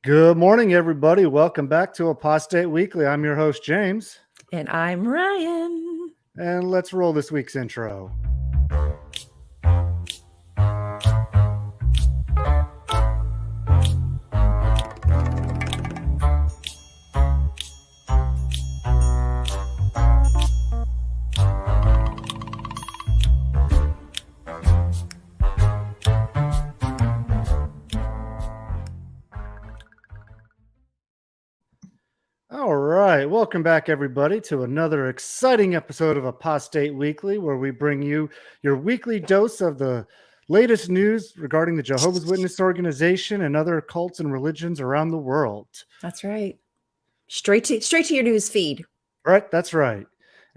Good morning, everybody. Welcome back to Apostate Weekly. I'm your host, James. And I'm Ryan. And let's roll this week's intro. All right. Welcome back, everybody, to another exciting episode of Apostate Weekly, where we bring you your weekly dose of the latest news regarding the Jehovah's Witness organization and other cults and religions around the world. That's right. Straight to your news feed. Right. That's right.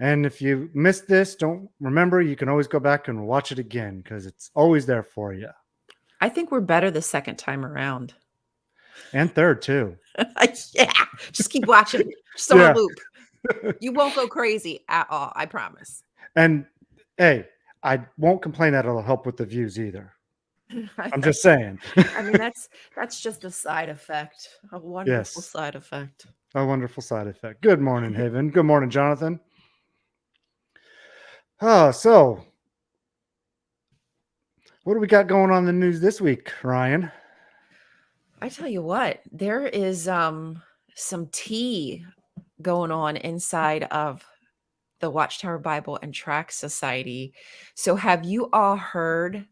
And if you missed this, don't remember, you can always go back and watch it again because it's always there for you. I think we're better the second time around. And third, too. Yeah. Just keep watching. Just on a loop. You won't go crazy at all. I promise. And hey, I won't complain that it'll help with the views either. I'm just saying. I mean, that's just a side effect. A wonderful side effect. A wonderful side effect. Good morning, Haven. Good morning, Jonathan. So what do we got going on in the news this week, Ryan? I tell you what, there is some tea going on inside of the Watchtower Bible and Tract Society. So have you all heard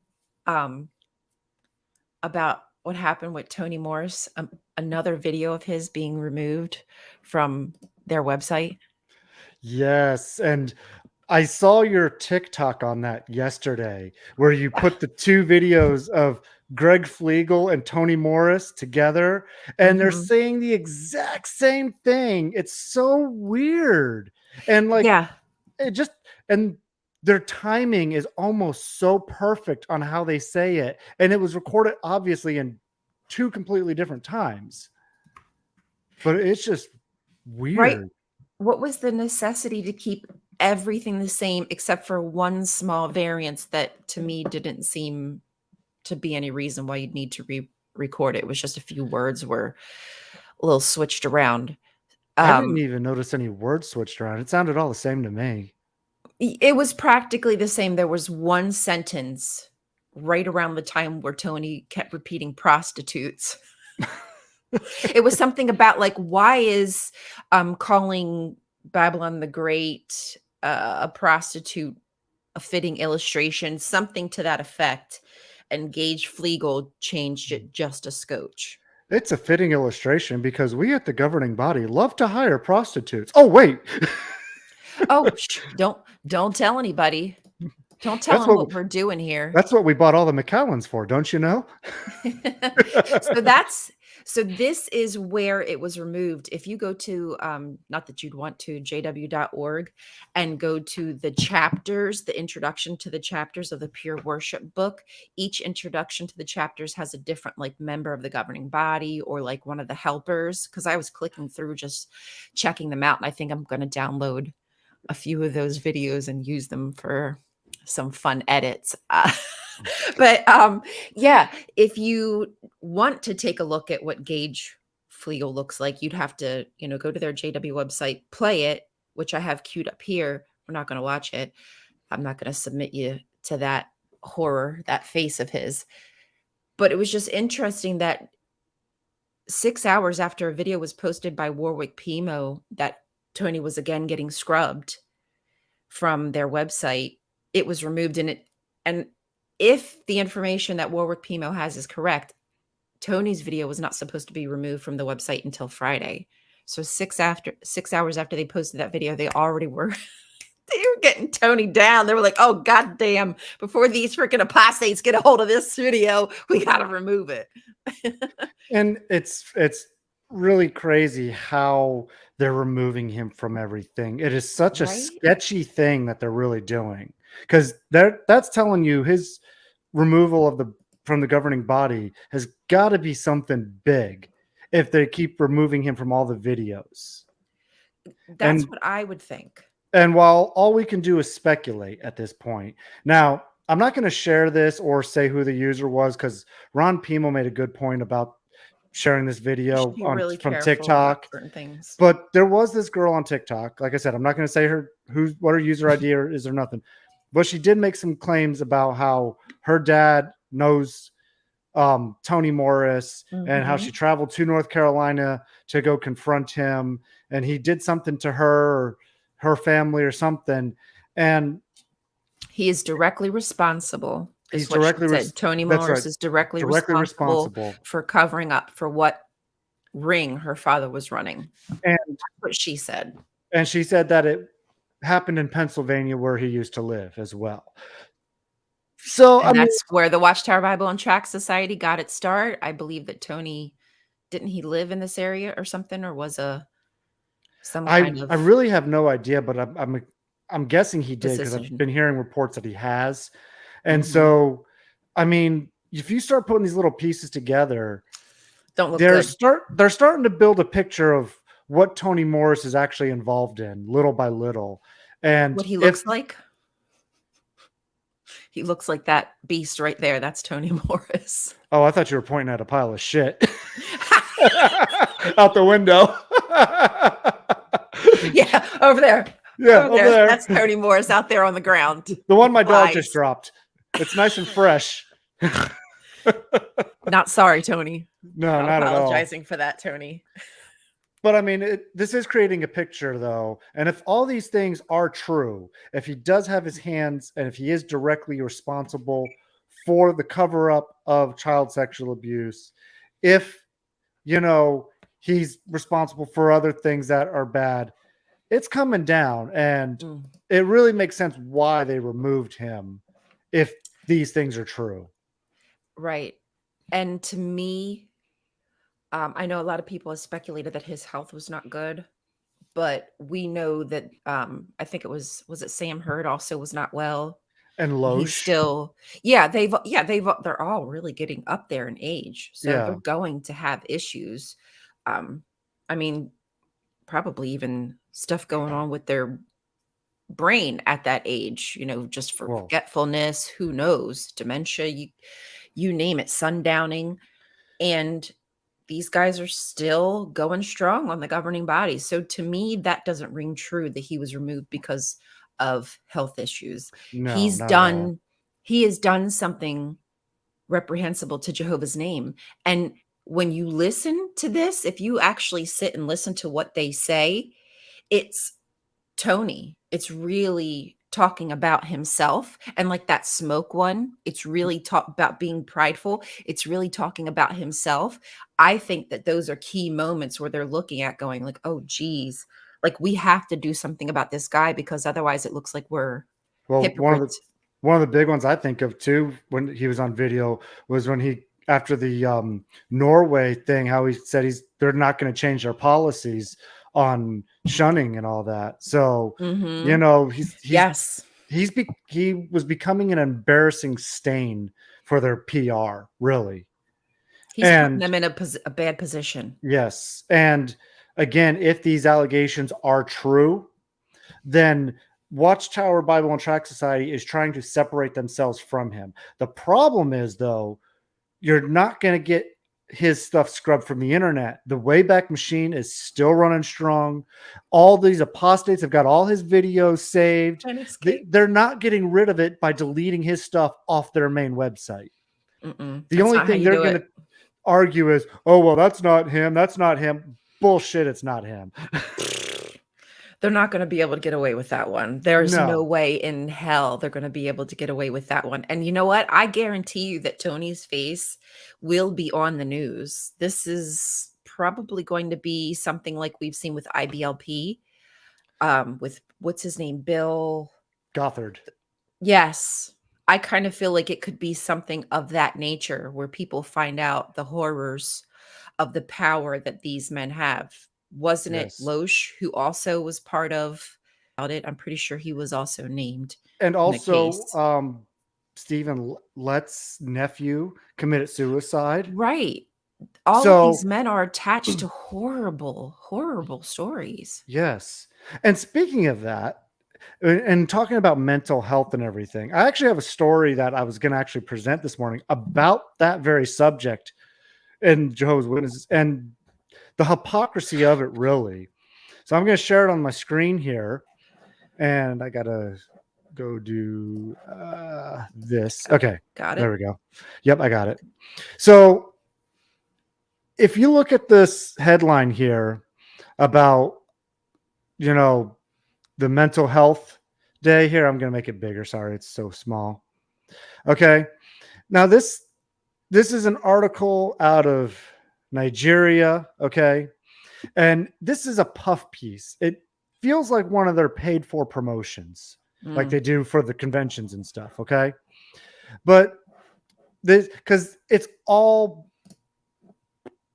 about what happened with Tony Morris? Another video of his being removed from their website? Yes, and I saw your TikTok on that yesterday where you put the two videos of Greg Flegel and Tony Morris together, and they're saying the exact same thing. It's so weird. And and their timing is almost so perfect on how they say it. And it was recorded obviously in two completely different times. But it's just weird. Right. What was the necessity to keep everything the same except for one small variance that to me didn't seem to be any reason why you'd need to re-record it? It was just a few words were a little switched around. I didn't even notice any words switched around. It sounded all the same to me. It was practically the same. There was one sentence right around the time where Tony kept repeating prostitutes. It was something about like, why is calling Babylon the Great a prostitute a fitting illustration, something to that effect. And Gage Flegel changed it just a scotch. It's a fitting illustration because we at the governing body love to hire prostitutes. Oh, wait. Oh, don't tell anybody. Don't tell them what we're doing here. That's what we bought all the McCallans for, don't you know? So this is where it was removed. If you go to, not that you'd want to, jw.org and go to the chapters, the introduction to the chapters of the Pure Worship book, each introduction to the chapters has a different like member of the governing body or like one of the helpers. Because I was clicking through just checking them out. And I think I'm going to download a few of those videos and use them for some fun edits. But yeah, if you want to take a look at what Gage Flegel looks like, you'd have to, go to their JW website, play it, which I have queued up here. We're not going to watch it. I'm not going to submit you to that horror, that face of his. But it was just interesting that 6 hours after a video was posted by Warwick Pimo that Tony was again getting scrubbed from their website, it was removed. And if the information that Warwick Pimo has is correct, Tony's video was not supposed to be removed from the website until Friday. So 6 hours after they posted that video, they already were they were getting Tony down. They were like, oh, goddamn, before these freaking apostates get a hold of this video, we got to remove it. And it's really crazy how they're removing him from everything. It is such a sketchy thing that they're really doing. Because that's telling you his removal from the governing body has got to be something big if they keep removing him from all the videos. That's what I would think. And while all we can do is speculate at this point. Now, I'm not going to share this or say who the user was because Ron Pimo made a good point about sharing this You should video be on really from careful about TikTok. certain things. But there was this girl on TikTok. Like I said, I'm not going to say what her user ID is or nothing. But she did make some claims about how her dad knows Tony Morris and how she traveled to North Carolina to go confront him, and he did something to her or her family or something. And He is directly responsible, he's is what she directly said. Tony that's right, Morris is directly directly responsible responsible. for covering up for what ring her father was running. And That's what she said. and she said that it happened in Pennsylvania where he used to live as well. So I And mean, that's where the Watchtower Bible and Tract Society got its start. I believe that Tony didn't he live in this area or something, or was some kind I of really have no idea, but I'm guessing he did because I've position. been hearing reports that he has. And Mhm. so, I mean, if you start putting these little pieces together, Don't look good. they're starting to build a picture of what Tony Morris is actually involved in, little by little. And What he if looks like? He looks like that beast right there. That's Tony Morris. oh, I thought you were pointing at a pile of shit out the window. Yeah, over there. Yeah, Over over there. there. That's Tony Morris out there on the ground. The one my dog just Flies. dropped. It's nice and fresh. Not sorry, Tony. No, Not not at all. apologizing for that, Tony. But I mean, this is creating a picture, though. And if all these things are true, if he does have his hands and if he is directly responsible for the cover up of child sexual abuse, if, he's responsible for other things that are bad, it's coming down. And it really makes sense why they removed him if these things are true. Right. And to me, I know a lot of people have speculated that his health was not good, but we know that I think was it Sam Hurd also was not well. And And he's Loesch. still, they're all really getting up there in age. So they're Yeah. going to have issues. I mean, probably even stuff going on with their brain at that age, just for Well, forgetfulness, who knows, dementia, you name it, sundowning. And these guys are still going strong on the governing body. So to me, that doesn't ring true that he was removed because of health issues. no, not at all. He has done something reprehensible to Jehovah's name. And when you listen to this, if you actually sit and listen to what they say, it's Tony. It's really talking about himself. And like that smoke one, it's really talk about being prideful. It's really talking about himself. I think that those are key moments where they're looking at going like, oh, geez, like we have to do something about this guy because otherwise it looks like we're Well, hypocrites. one of the big ones I think of too when he was on video was when he after the Norway thing, how he said they're not going to change their policies on shunning and all that. So Yes. he was becoming an embarrassing stain for their PR, really. He's putting And them in a bad position. yes, and again, if these allegations are true, then Watchtower Bible and Tract Society is trying to separate themselves from him. The problem is, though, you're not going to get his stuff scrubbed from the internet. The Wayback Machine is still running strong. All these apostates have got all his videos saved. They're not getting rid of it by deleting his stuff off their main website. The only thing they're going to argue is, oh, well, that's not him. That's not him. Bullshit, it's not him. They're not going to be able to get away with that one. There's no way in hell they're going to be able to get away with that one. And you know what? I guarantee you that Tony's face will be on the news. This is probably going to be something like we've seen with IBLP, with what's his name? Bill Gothard. Yes. I kind of feel like it could be something of that nature where people find out the horrors of the power that these men have. Wasn't it Loesch who also was part of it? I'm pretty sure he was also named. And also, Stephen Lett's nephew committed suicide. Right. All of these men are attached to horrible, horrible stories. Yes. And speaking of that, and talking about mental health and everything, I actually have a story that I was going to actually present this morning about that very subject. and Jehovah's Witnesses, and the hypocrisy of it, really. So I'm going to share it on my screen here, and I got to go do this. Okay, Got there it. we go. Yep, I got it. So if you look at this headline here about, you know, the mental health day here, I'm going to make it bigger. Sorry, it's so small. Okay. Now this is an article out of Nigeria, okay? And this is a puff piece. It feels like one of their paid for promotions, like Mm, they do for the conventions and stuff, okay? But this, because it's all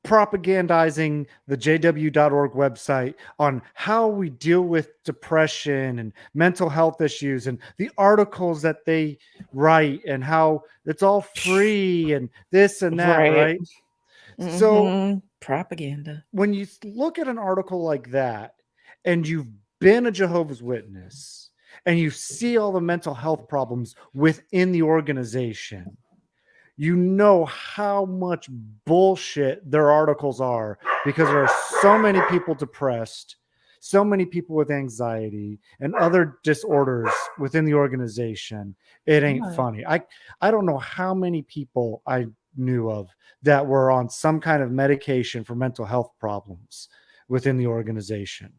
propagandizing the jw.org website on how we deal with depression and mental health issues, and the articles that they write, and how it's all free and this and that, right. right? So Propaganda. when you look at an article like that, and you've been a Jehovah's Witness, and you see all the mental health problems within the organization, you know how much bullshit their articles are, because there are so many people depressed, so many people with anxiety and other disorders within the organization. It ain't Yeah. funny. I don't know how many people I knew of that were on some kind of medication for mental health problems within the organization.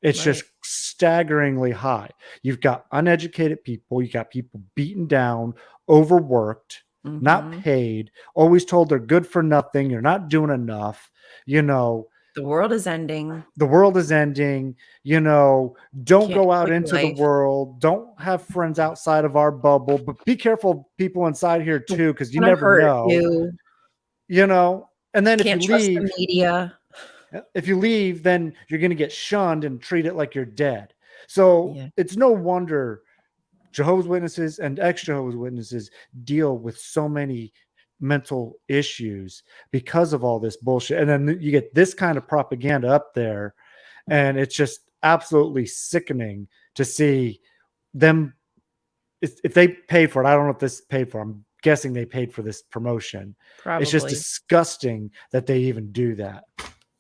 It's just Right. staggeringly high. You've got uneducated people, you got people beaten down, overworked, not Hmm. paid, always told they're good for nothing, you're not doing enough, you know, The world is ending. the world is ending, You don't can't go out enjoy your into the life. world, don't have friends outside of our bubble, but be careful people inside here It's too, because you gonna never hurt know, you. and then Can't trust the media. if you leave, then you're going to get shunned and treat it like you're dead. So Yeah. it's no wonder Jehovah's Witnesses and ex Jehovah's Witnesses deal with so many mental issues because of all this bullshit. And then you get this kind of propaganda up there, and it's just absolutely sickening to see them. If they paid for it, I don't know if this paid for. I'm guessing they paid for this promotion. It's just Probably. disgusting that they even do that.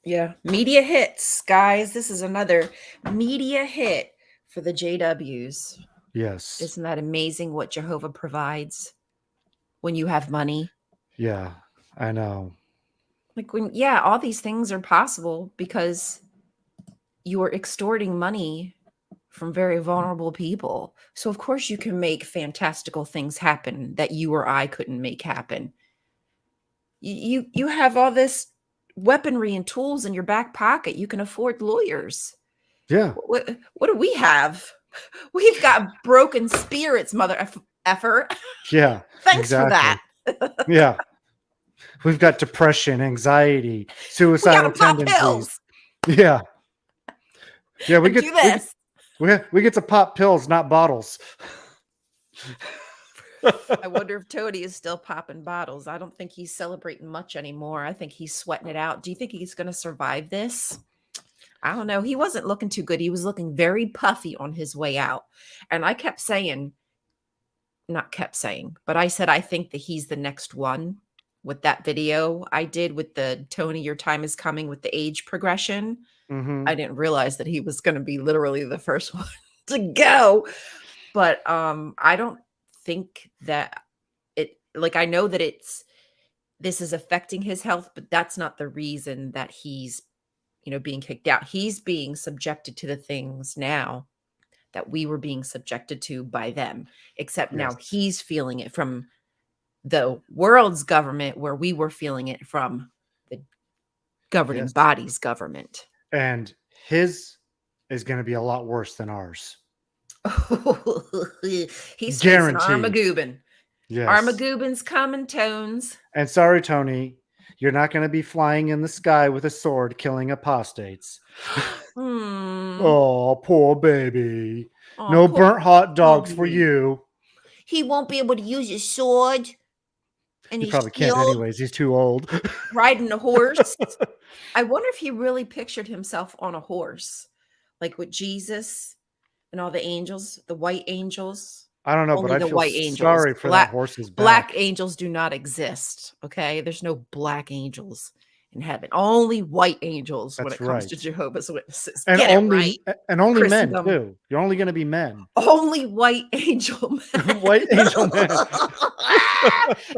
Yeah. Media hits, guys. This is another media hit for the JWs. Yes. Isn't that amazing what Jehovah provides when you have money? Yeah, I know. Like when, yeah, all these things are possible because you're extorting money from very vulnerable people. So of course you can make fantastical things happen that you or I couldn't make happen. You have all this weaponry and tools in your back pocket. You can afford lawyers. Yeah. What do we have? We've got broken spirits, mother effer. Yeah, Thanks for exactly. that. Yeah. We've got depression, anxiety, We got suicidal to pop tendencies. pills Yeah. Yeah, we and get do we get this. we get to pop pills, not bottles. I wonder if Tony is still popping bottles. I don't think he's celebrating much anymore. I think he's sweating it out. Do you think he's going to survive this? I don't know. He wasn't looking too good. He was looking very puffy on his way out. And I kept saying, not kept saying, but I said, I think that he's the next one with that video I did with the Tony, your time is coming with the age progression. I Mhm. didn't realize that he was going to be literally the first one to go. But I don't think that it, like, I know that this is affecting his health, but that's not the reason that he's, being kicked out. He's being subjected to the things now that we were being subjected to by them, except now Yes. he's feeling it from the world's government, where we were feeling it from the governing Yes. body's government. And his is going to be a lot worse than ours. He's facing Guaranteed. Armagoobin. Yes. Armagoobin's coming, Tones. And sorry, Tony, you're not going to be flying in the sky with a sword killing apostates. Hmm. Oh, poor baby. Oh, No poor burnt hot dogs for Tony. you. He won't be able to use his sword and He his probably can't shield, anyways. He's too old. riding a horse. I wonder if he really pictured himself on a horse, like with Jesus and all the angels, the white angels. I don't know, but Only I the feel white angels. sorry for that horse's Black back. angels do not exist, okay? There's no black angels in heaven. Only white angels when That's it comes right. to Jehovah's Witnesses. And Get it only right, and only men Christendom. too. You're only gonna be men. Only white angel White men. angel men.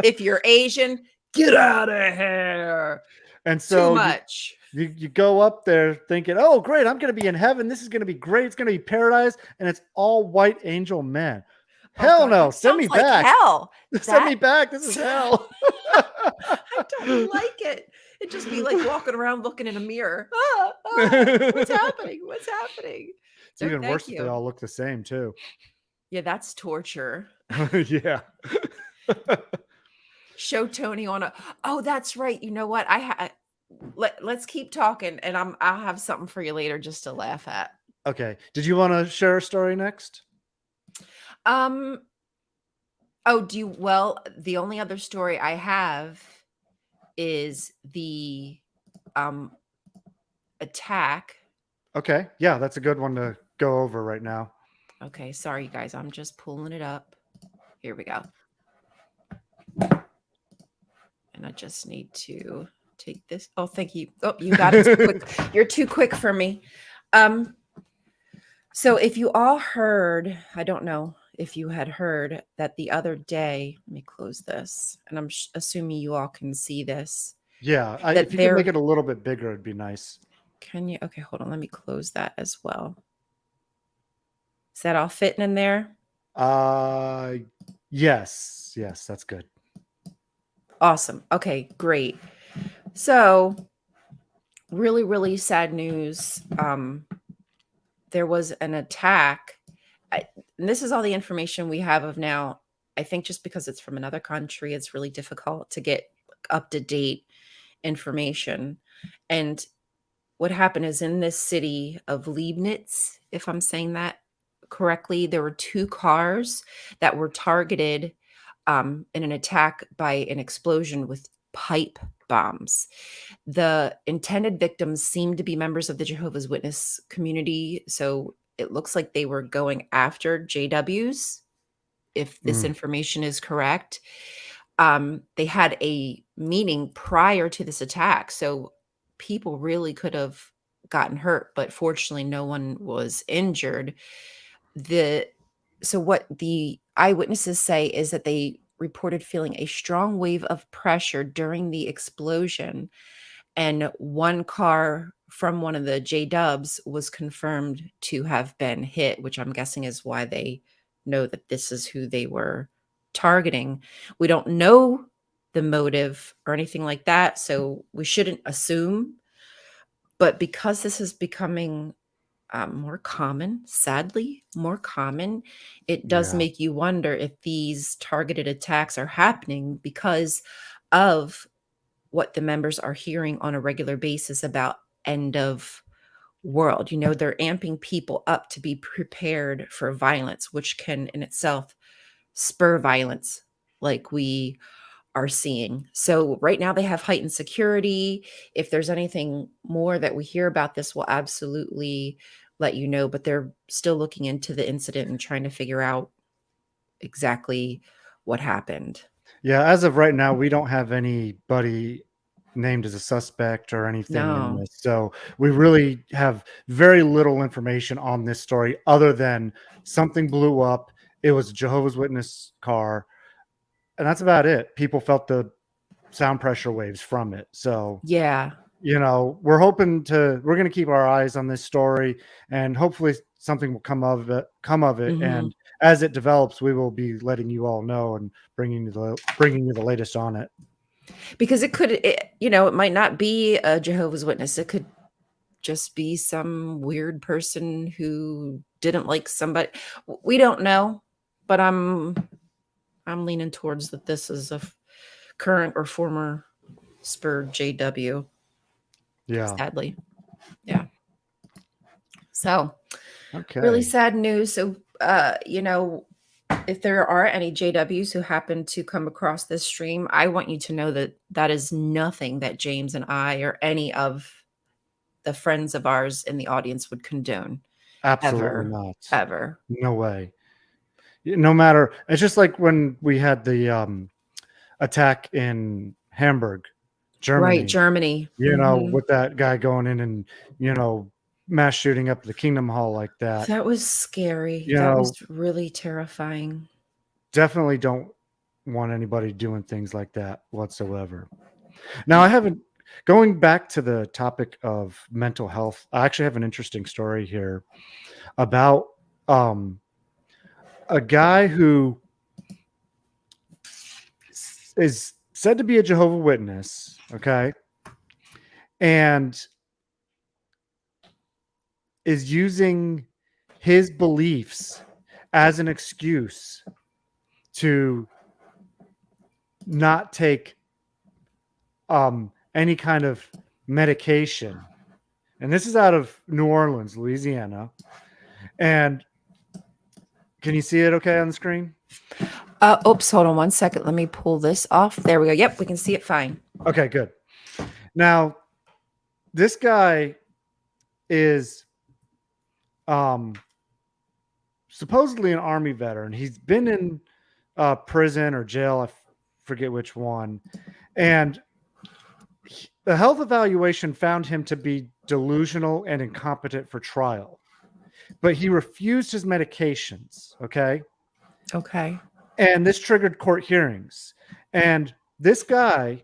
If you're Asian, get out of here. And Too so much. you go up there thinking, "Oh, great, I'm gonna be in heaven. This is gonna be great. It's gonna be paradise." And it's all white angel men. Oh Hell god, no. that Send me sounds like back. hell. Send me That back. This is hell. I don't like it. It'd just be like walking around looking in a mirror. "Ah, ah, what's happening? What's happening?" It's No, even thank worse if they you. all look the same too. Yeah, that's torture. Yeah. Show Tony on a Oh, that's right. You know what? Let's keep talking and I'll have something for you later just to laugh at. Okay. Did you wanna share a story next? Um, oh, the only other story I have is the um attack. Okay. Yeah, that's a good one to go over right now. Okay, sorry you guys. I'm just pulling it up. Here we go. And I just need to take this. Oh, thank you. Oh, you got it too quick. You're too quick for me. Um, so if you all heard, I don't know if you had heard that the other day, let me close this, and I'm assuming you all can see this, Yeah, if that you could make there, it a little bit bigger, it'd be nice. can you? Okay, hold on. Let me close that as well. Is that all fitting in there? Uh, yes, yes, that's good. Awesome. Okay, great. So really, really sad news. There was an attack. And this is all the information we have of now. I think just because it's from another country, it's really difficult to get up to date information. And what happened is in this city of Leibniz, if I'm saying that correctly, there were two cars that were targeted in an attack by an explosion with pipe bombs. The intended victims seemed to be members of the Jehovah's Witness community. So it looks like they were going after JWs, if this Mm, information is correct. They had a meeting prior to this attack. So people really could have gotten hurt, but fortunately, no one was injured. The so what the eyewitnesses say is that they reported feeling a strong wave of pressure during the explosion, and one car from one of the J Dubs was confirmed to have been hit, which I'm guessing is why they know that this is who they were targeting. We don't know the motive or anything like that, so we shouldn't assume. But because this is becoming more common, sadly, more common, it does yeah, make you wonder if these targeted attacks are happening because of what the members are hearing on a regular basis about end of world. You know, they're amping people up to be prepared for violence, which can in itself spur violence like we are seeing. So right now they have heightened security. If there's anything more that we hear about this, we'll absolutely let you know. But they're still looking into the incident and trying to figure out exactly what happened. yeah. As of right now, we don't have anybody named as a suspect or anything in No. this, so we really have very little information on this story other than something blew up. It was a Jehovah's Witness car, and that's about it. People felt the sound pressure waves from it, so Yeah. we're going to keep our eyes on this story, and hopefully something will come of it, Mhm. and as it develops we will be letting you all know and bringing you the latest on it. Because it might not be a Jehovah's Witness. It could just be some weird person who didn't like somebody. We don't know, but I'm leaning towards that this is current or former Spur JW, Yeah. sadly. Yeah. So really Okay. sad news. So, if there are any JWs who happen to come across this stream, I want you to know that that is nothing that James and I or any of the friends of ours in the audience would condone Absolutely ever, not. ever. No way. No matter, it's just like when we had the attack in Hamburg, Right, Germany, Germany. with that guy going in and, you know, mass shooting up the Kingdom Hall like that. That was scary. You That was know, really terrifying. definitely don't want anybody doing things like that whatsoever. Now, I Mm. haven't, going back to the topic of mental health, I actually have an interesting story here about um, a guy who is said to be a Jehovah Witness, okay, and is using his beliefs as an excuse to not take any kind of medication. And this is out of New Orleans, Louisiana. And can you see it okay on the screen? Oops, hold on one second. Let me pull this off. There we go. Yep, we can see it fine. Okay, good. Now, this guy is supposedly an Army veteran. He's been in prison or jail, I forget which one. And the health evaluation found him to be delusional and incompetent for trial. But he refused his medications, okay? Okay. And this triggered court hearings. And this guy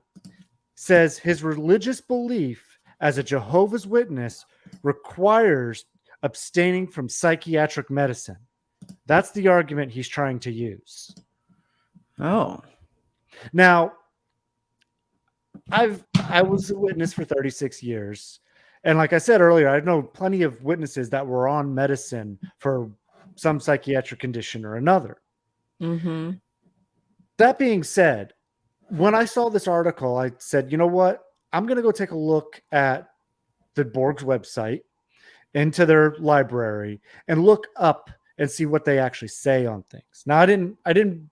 says his religious belief as a Jehovah's Witness requires abstaining from psychiatric medicine. That's the argument he's trying to use. Oh. Now, I was a witness for 36 years. And like I said earlier, I know plenty of witnesses that were on medicine for some psychiatric condition or another. Mm-hmm. That being said, when I saw this article, I said, you know what? I'm going to go take a look at the Borg's website, into their library, and look up and see what they actually say on things. Now, I didn't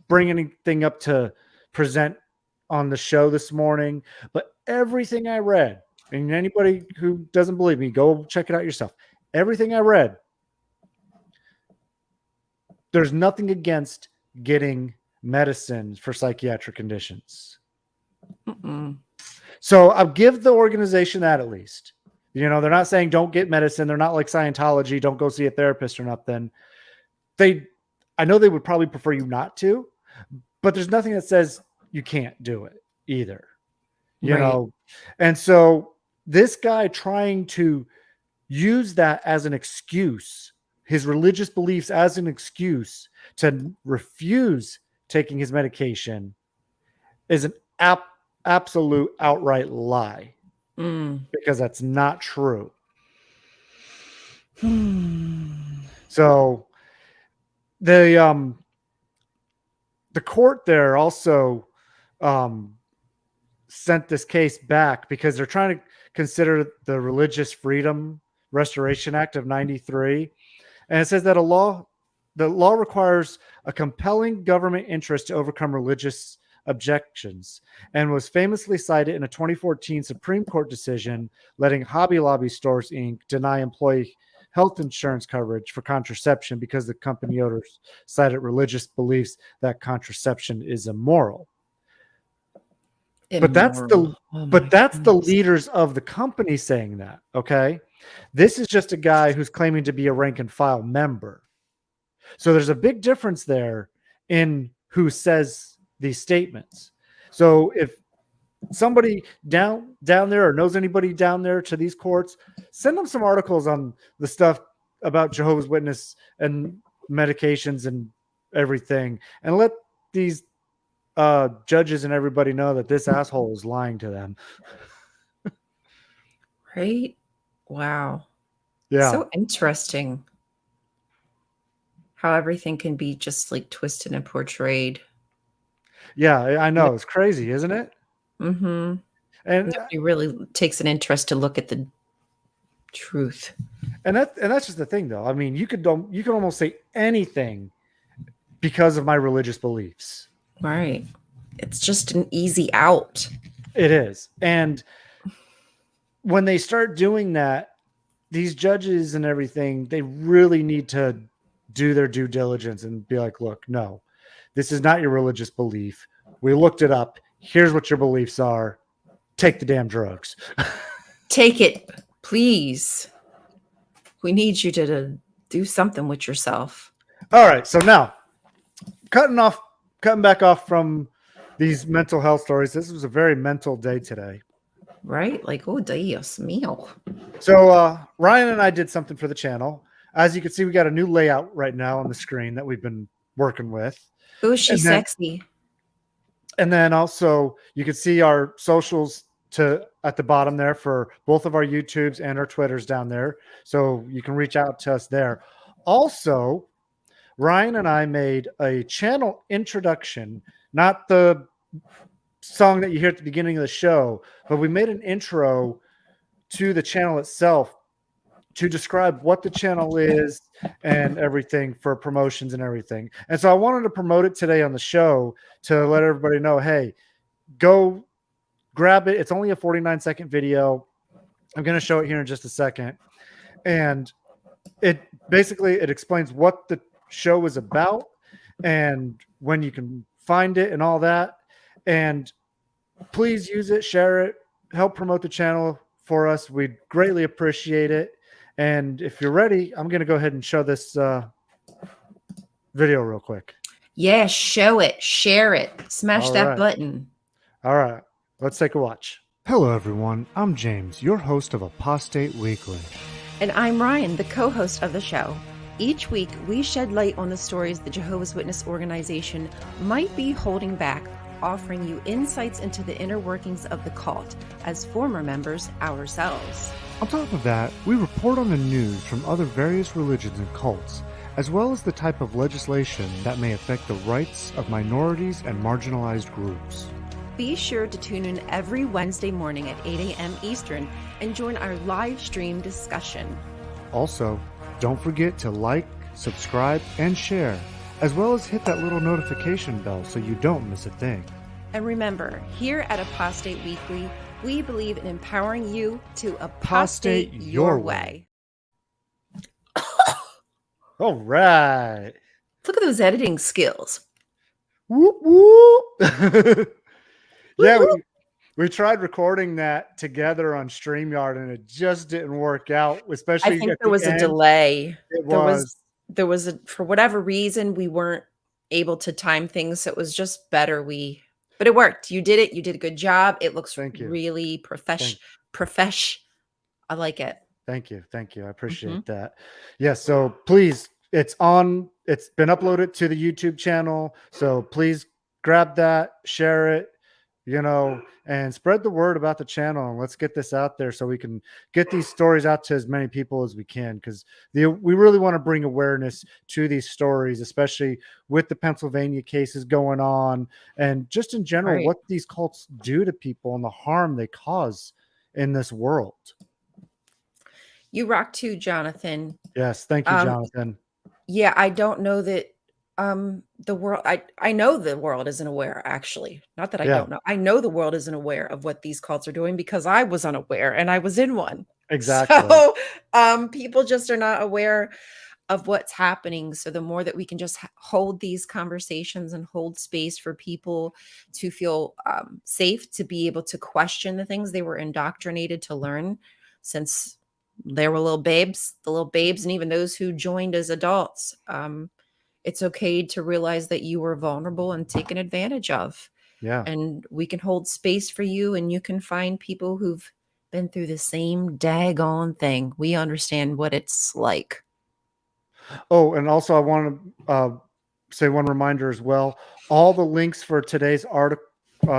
bring anything up to present on the show this morning, but everything I read, and anybody who doesn't believe me, go check it out yourself. Everything I read, there's nothing against getting medicine for psychiatric conditions. Mm-mm. So I'll give the organization that at least. You know, they're not saying don't get medicine. They're not like Scientology, don't go see a therapist or nothing. I know they would probably prefer you not to, but there's nothing that says you can't do it either. You know, and so this guy trying to use that as an excuse, his religious beliefs as an excuse to refuse taking his medication, is an absolute outright lie. Because that's not true. So the court there also sent this case back because they're trying to consider the Religious Freedom Restoration Act of 93. And it says that the law requires a compelling government interest to overcome religious objections, and was famously cited in a 2014 Supreme Court decision letting Hobby Lobby Stores Inc. deny employee health insurance coverage for contraception because the company owners cited religious beliefs that contraception is immoral. But that's the leaders of the company saying that, okay? This is just a guy who's claiming to be a rank and file member. So there's a big difference there in who says these statements. So if somebody down there or knows anybody down there to these courts, send them some articles on the stuff about Jehovah's Witness and medications and everything, and let these judges and everybody know that this asshole is lying to them. Right? Wow. Yeah. So interesting how everything can be just like twisted and portrayed. Yeah, I know. It's crazy, isn't it? Mm-hmm. And Nobody really takes an interest to look at the truth. And that's just the thing, though. I mean, you can almost say anything because of my religious beliefs. Right. It's just an easy out. It is. And when they start doing that, these judges and everything, they really need to do their due diligence and be like, look, no, this is not your religious belief. We looked it up. Here's what your beliefs are. Take the damn drugs. Take it, please. We need you to do something with yourself. All right. So now, cutting back off from these mental health stories. This was a very mental day today. Right? Like, oh, Dios mío. So Ryan and I did something for the channel. As you can see, we got a new layout right now on the screen that we've been working with. Oh, she's sexy. And then also you can see our socials at the bottom there for both of our YouTubes and our Twitters down there. So you can reach out to us there. Also, Ryan and I made a channel introduction, not the song that you hear at the beginning of the show, but we made an intro to the channel itself to describe what the channel is and everything for promotions and everything. And so I wanted to promote it today on the show to let everybody know, hey, go grab it. It's only a 49-second video. I'm going to show it here in just a second. And it explains what the show is about and when you can find it and all that. And please use it, share it, help promote the channel for us. We'd greatly appreciate it. And if you're ready, I'm going to go ahead and show this video real quick. Yeah, show it, share it, smash that button. All right, let's take a watch. Hello, everyone. I'm James, your host of Apostate Weekly. And I'm Ryan, the co-host of the show. Each week, we shed light on the stories the Jehovah's Witness organization might be holding back, offering you insights into the inner workings of the cult as former members ourselves. On top of that, we report on the news from other various religions and cults, as well as the type of legislation that may affect the rights of minorities and marginalized groups. Be sure to tune in every Wednesday morning at 8 a.m. Eastern and join our live stream discussion. Also, don't forget to like, subscribe, and share, as well as hit that little notification bell so you don't miss a thing. And remember, here at Apostate Weekly, we believe in empowering you to apostate your way. All right. Look at those editing skills. Whoop, whoop. Yeah, we tried recording that together on StreamYard and it just didn't work out, especially I think there was a delay. There was for whatever reason, we weren't able to time things. So it was just better. But it worked. You did it. You did a good job. It looks really profesh. I like it. Thank you. Thank you. I appreciate that. Yeah. So please, it's been uploaded to the YouTube channel. So please grab that, share it, and spread the word about the channel. And let's get this out there so we can get these stories out to as many people as we can, because we really want to bring awareness to these stories, especially with the Pennsylvania cases going on and just in general, what these cults do to people and the harm they cause in this world. You rock too, Jonathan. Yes. Thank you, Jonathan. Yeah. I don't know that the world, I know the world isn't aware, actually. Not that I don't know. I know the world isn't aware of what these cults are doing because I was unaware and I was in one. Exactly. So people just are not aware of what's happening. So the more that we can just hold these conversations and hold space for people to feel safe, to be able to question the things they were indoctrinated to learn since they were little babes, and even those who joined as adults. It's okay to realize that you were vulnerable and taken advantage of. Yeah. And we can hold space for you, and you can find people who've been through the same daggone thing. We understand what it's like. Oh, and also I want to say one reminder as well. All the links for today's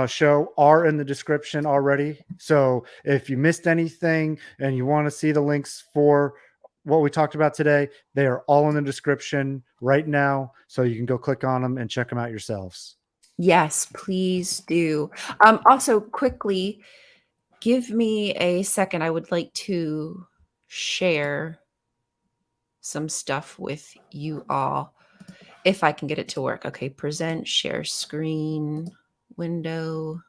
show are in the description already. So if you missed anything and you want to see the links for what we talked about today, they are all in the description right now. So you can go click on them and check them out yourselves. Yes, please do. Also, quickly, give me a second. I would like to share some stuff with you all if I can get it to work. Okay, present, share screen, window.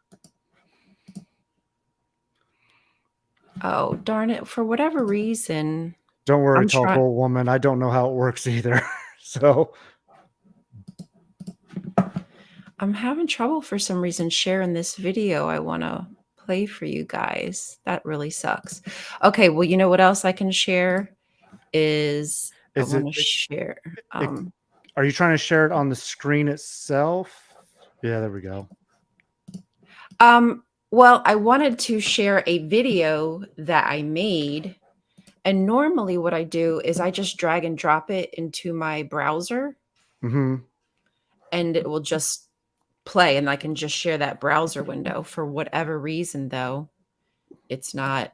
Oh, darn it. For whatever reason. Don't worry, tall, old woman. I don't know how it works either. So I'm having trouble for some reason sharing this video I want to play for you guys. That really sucks. Okay, well, you know what else I can share is I is want it, to share. it are you trying to share it on the screen itself? Yeah, there we go. Well, I wanted to share a video that I made. And normally what I do is I just drag and drop it into my browser Mm-hmm. and it will just play and I can just share that browser window. For whatever reason though, it's not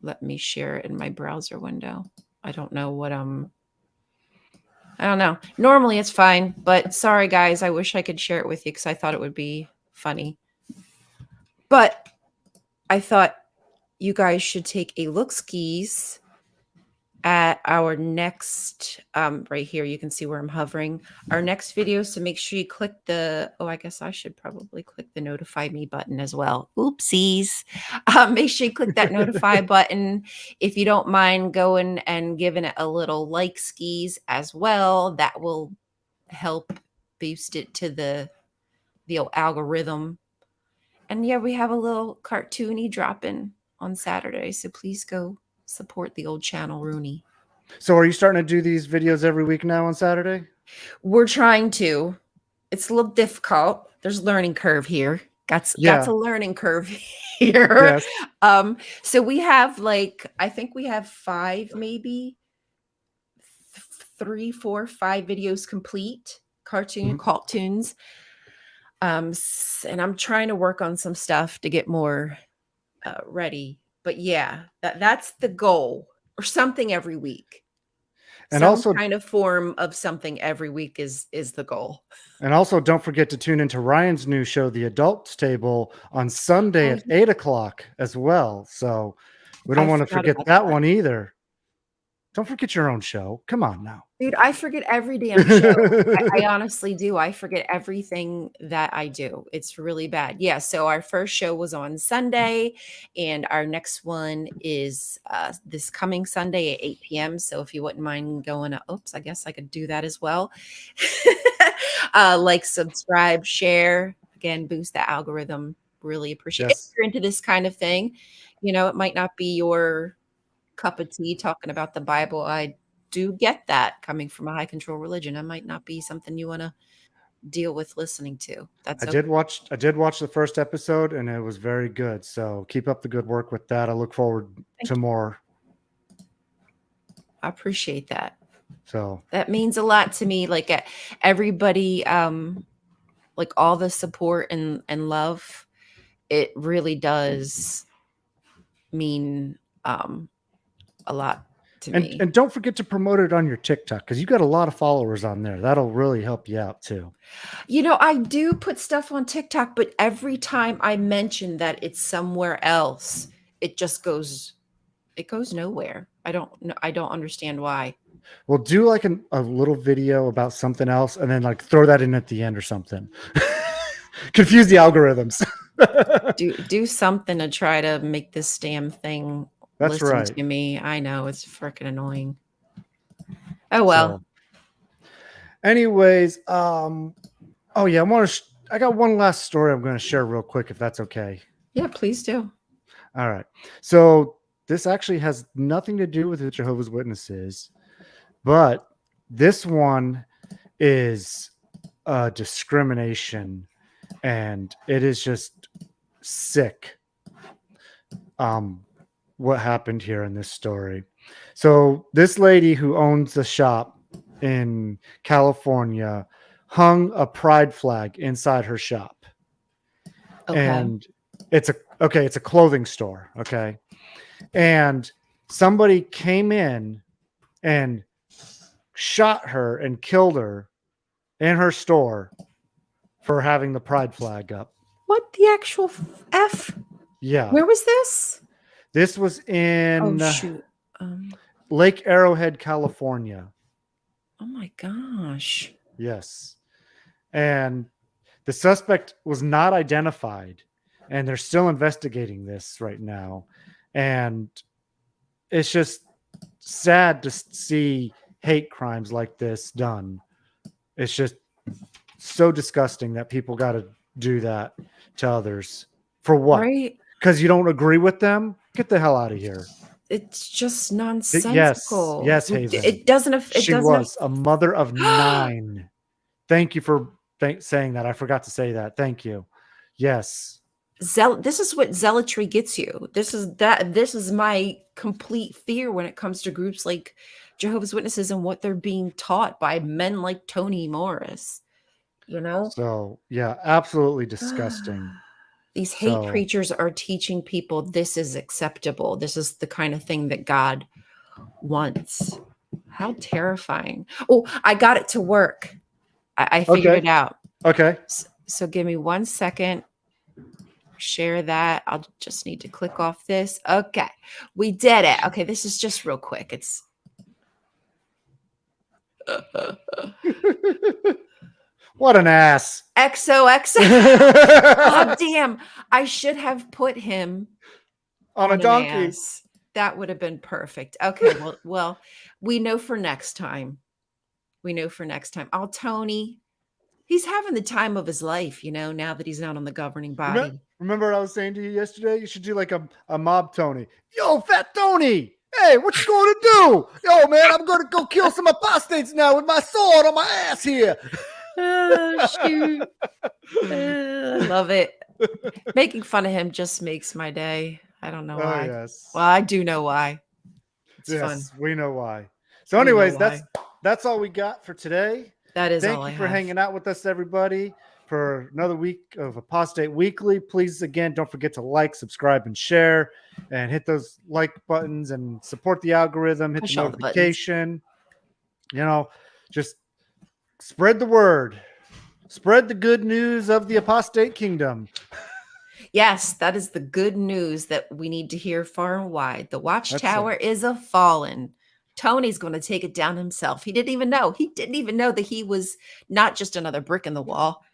let me share it in my browser window. I don't know what I don't know. Normally it's fine, but sorry guys, I wish I could share it with you cuz I thought it would be funny. But I thought you guys should take a look skis at our next right here. You can see where I'm hovering our next video. So make sure you click the, oh, I guess I should probably click the notify me button as well. Oopsies. Make sure you click that notify button. If you don't mind going and giving it a little like skis as well, that will help boost it to the old algorithm. And yeah, we have a little cartoony dropping on Saturday. So please go support the old channel, Rooney. So are you starting to do these videos every week now on Saturday? We're trying to. It's a little difficult. There's a learning curve here. Got Yeah. a learning curve here. Yes. So we have like I think we have five, maybe three, four, five videos complete. Mhm. Cartoons. And I'm trying to work on some stuff to get more ready. But yeah, that's the goal, or something every week. And Some also kind of form of something every week is the goal. And also, don't forget to tune into Ryan's new show, The Adults Table, on Sunday Oh, at 8 o'clock as well. So we don't I want to forgot forget about that that. one either. Don't forget your own show. Come on now. Dude, I forget every damn show. I honestly do. I forget everything that I do. It's really bad. Yeah, so our first show was on Sunday, and our next one is this coming Sunday at 8 p.m. So if you wouldn't mind going, oops, I guess I could do that as well. Like, subscribe, share, again, boost the algorithm. Really appreciate it. If Yes, you're into this kind of thing, it might not be your cup of tea talking about the Bible. I do get that coming from a high control religion. It might not be something you want to deal with listening to. That's I okay. did watch. I did watch the first episode, and it was very good. So keep up the good work with that. I look forward Thank to you. more. I appreciate that. So That means a lot to me. Like everybody, like all the support and love, it really does mean a lot to and me. and don't forget to promote it on your TikTok because you got a lot of followers on there. That'll really help you out too. I do put stuff on TikTok, but every time I mention that it's somewhere else, it just goes it goes nowhere. I don't know. I don't understand why. We'll do like a little video about something else, and then like throw that in at the end or something. Confuse the algorithms. Do something to try to make this damn thing That's listen right. to me. I know it's freaking annoying. Oh well. So, anyways, oh yeah, I got one last story I'm going to share real quick, if that's okay. Yeah, please do. All right. So this actually has nothing to do with the Jehovah's Witnesses, but this one is discrimination, and it is just sick. What happened here in this story? So this lady who owns the shop in California hung a pride flag inside her shop. Okay. And it's a clothing store, okay? And somebody came in and shot her and killed her in her store for having the pride flag up. What the actual F? Yeah. Where was this? This was Oh in shoot. Lake Arrowhead, California. Oh my gosh. Yes. And the suspect was not identified, and they're still investigating this right now. And it's just sad to see hate crimes like this done. It's just so disgusting that people got to do that to others. For what? Right? Because you don't agree with them? Get the hell out of here. It's just Yes, nonsensical. yes, Haven. It doesn't. It She doesn't. was a mother of 9. Thank you for saying that. I forgot to say that. Thank you. Yes. This is what zealotry gets you. This is my complete fear when it comes to groups like Jehovah's Witnesses and what they're being taught by men like Toni Morris. So yeah, absolutely disgusting. These hate preachers are teaching people this is acceptable. This is the kind of thing that God wants. How terrifying. Oh, I got it to work. I figured it out. Okay. So give me 1 second. Share that. I'll just need to click off this. Okay. We did it. Okay. This is just real quick. It's what an ass. XOXO. Oh, damn. I should have put him on a donkey. Ass. That would have been perfect. Okay. Well, we know for next time. Oh, Tony. He's having the time of his life, now that he's not on the governing body. Remember what I was saying to you yesterday? You should do like a mob Tony. Yo, fat Tony. Hey, what you going to do? Yo, man, I'm going to go kill some apostates now with my sword on my ass here. Oh, shoot. I love it. Making fun of him just makes my day. I don't know why. Yes. Well, I do know why. It's fun. We know why. So anyways, that's all we got for today. That is all I have. Thank you for hanging out with us, everybody, for another week of Apostate Weekly. Please, again, don't forget to like, subscribe, and share, and hit those like buttons and support the algorithm. Hit the notification. Just spread the word. Spread the good news of the apostate kingdom. Yes, that is the good news that we need to hear far and wide. The Watchtower is a fallen. Tony's going to take it down himself. He didn't even know. He didn't even know that he was not just another brick in the wall.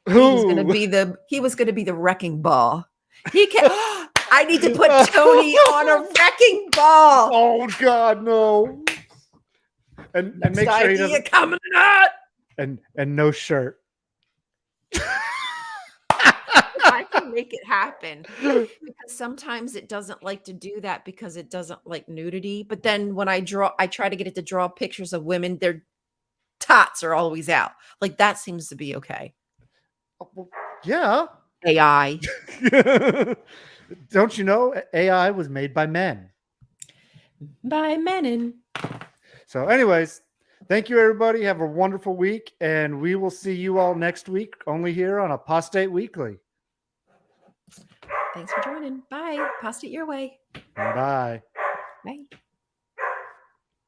He was going to be the wrecking ball. I need to put Tony on a wrecking ball. Oh God, no. And make sure he doesn't coming out. And no shirt. I can make it happen, because sometimes it doesn't like to do that because it doesn't like nudity. But then when I try to get it to draw pictures of women, their tots are always out. Like that seems to be okay. Yeah. AI. Don't you know AI was made by men? By men. So anyways, thank you, everybody. Have a wonderful week, and we will see you all next week, only here on Apostate Weekly. Thanks for joining. Bye. Apostate your way. Bye. Bye.